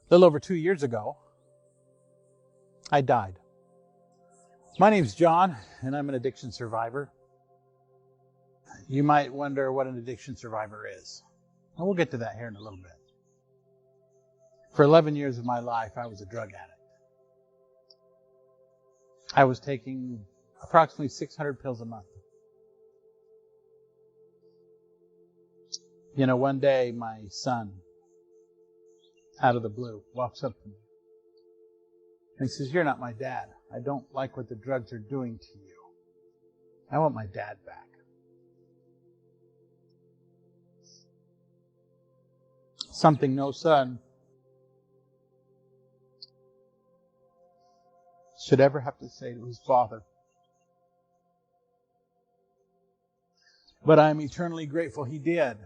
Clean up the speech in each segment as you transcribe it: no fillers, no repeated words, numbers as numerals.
A little over 2 years ago, I died. My name's John, and I'm an addiction survivor. You might wonder what an addiction survivor is. And we'll get to that here in a little bit. For 11 years of my life, I was a drug addict. I was taking approximately 600 pills a month. You know, one day my son, out of the blue, walks up to me. And he says, "You're not my dad. I don't like what the drugs are doing to you. I want my dad back." Something no son should ever have to say to his father. But I'm eternally grateful he did.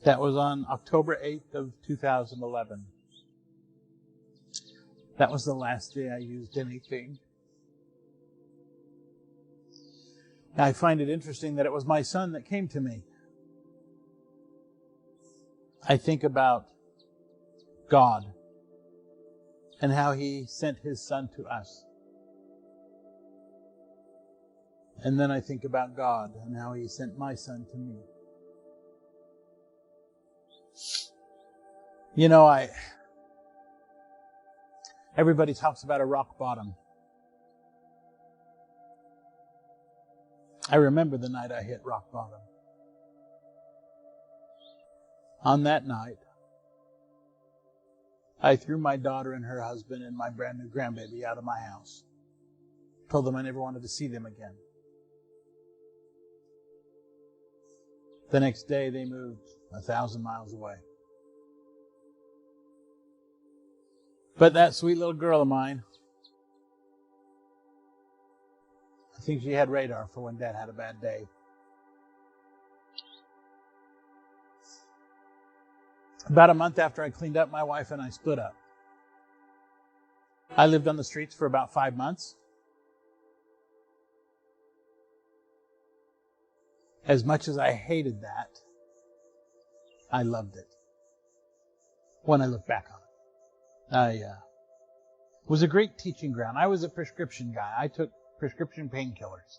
That was on October 8th of 2011. That was the last day I used anything. I find it interesting that it was my son that came to me. I think about God and how He sent His Son to us. And then I think about God and how He sent my son to me. You know, everybody talks about a rock bottom. I remember the night I hit rock bottom. On that night, I threw my daughter and her husband and my brand new grandbaby out of my house. Told them I never wanted to see them again. The next day, they moved 1,000 miles away. But that sweet little girl of mine, I think she had radar for when Dad had a bad day. About a month after I cleaned up, my wife and I split up. I lived on the streets for about 5 months. As much as I hated that, I loved it when I look back on it. It was a great teaching ground. I was a prescription guy. I took prescription painkillers.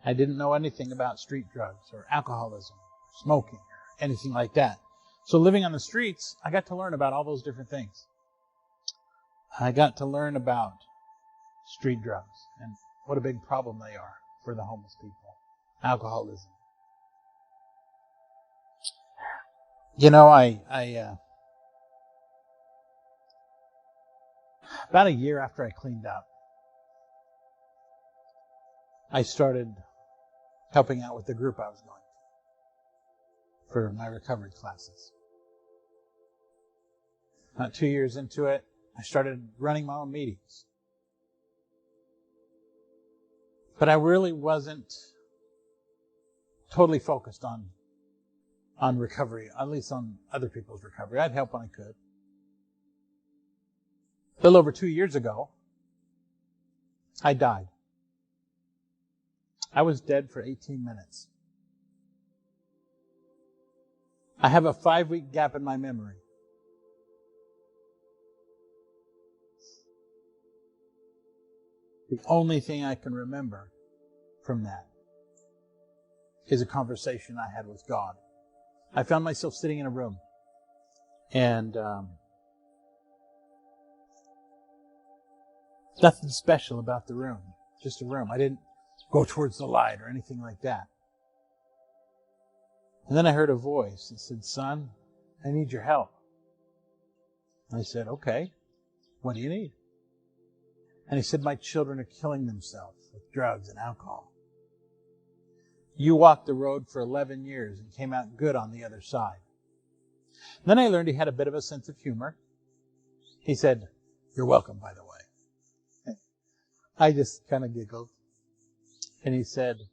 I didn't know anything about street drugs or alcoholism, or smoking, or anything like that. So living on the streets, I got to learn about all those different things. I got to learn about street drugs and what a big problem they are for the homeless people. Alcoholism. You know, about a year after I cleaned up, I started helping out with the group I was going to for my recovery classes. About 2 years into it, I started running my own meetings. But I really wasn't totally focused on recovery, at least on other people's recovery. I'd help when I could. A little over 2 years ago, I died. I was dead for 18 minutes. I have a 5-week gap in my memory. The only thing I can remember from that is a conversation I had with God. I found myself sitting in a room, and nothing special about the room, just a room. I didn't go towards the light or anything like that. And then I heard a voice that said, "Son, I need your help." I said, "Okay, what do you need?" And he said, "My children are killing themselves with drugs and alcohol. You walked the road for 11 years and came out good on the other side." And then I learned he had a bit of a sense of humor. He said, "You're welcome, by the way." I just kind of giggled. And he said,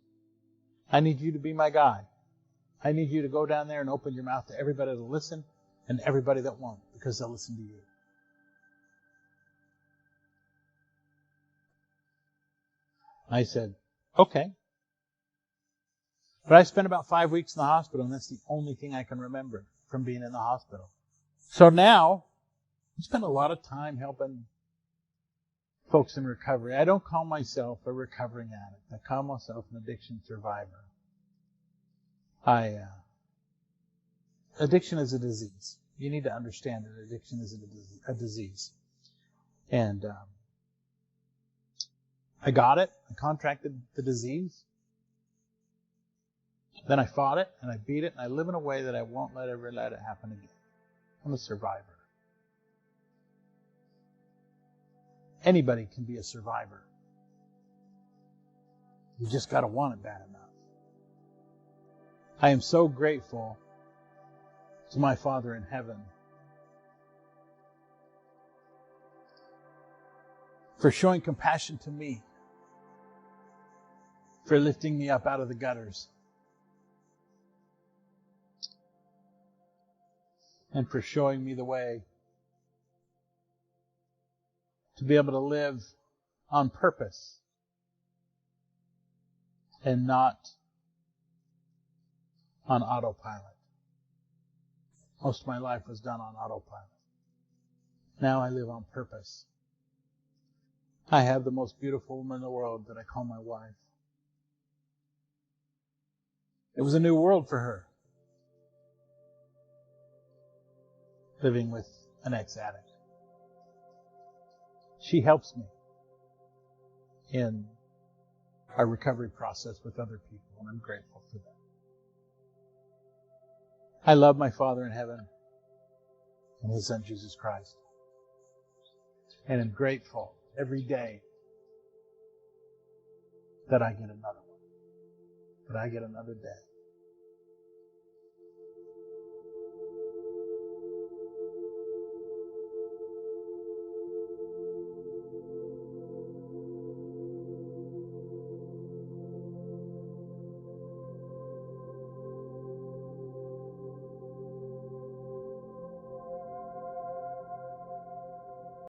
"I need you to be my guy. I need you to go down there and open your mouth to everybody that'll listen and everybody that won't, because they'll listen to you." I said, "Okay." But I spent about 5 weeks in the hospital, and that's the only thing I can remember from being in the hospital. So now, I spend a lot of time helping folks in recovery. I don't call myself a recovering addict. I call myself an addiction survivor. Addiction is a disease. You need to understand that addiction is a disease. And I got it. I contracted the disease. Then I fought it, and I beat it, and I live in a way that I won't ever let it happen again. I'm a survivor. Anybody can be a survivor. You just got to want it bad enough. I am so grateful to my Father in heaven for showing compassion to me, for lifting me up out of the gutters, and for showing me the way to be able to live on purpose and not on autopilot. Most of my life was done on autopilot. Now I live on purpose. I have the most beautiful woman in the world that I call my wife. It was a new world for her, living with an ex-addict. She helps me in our recovery process with other people, and I'm grateful for that. I love my Father in heaven and His Son Jesus Christ, and I'm grateful every day that I get another one, that I get another day.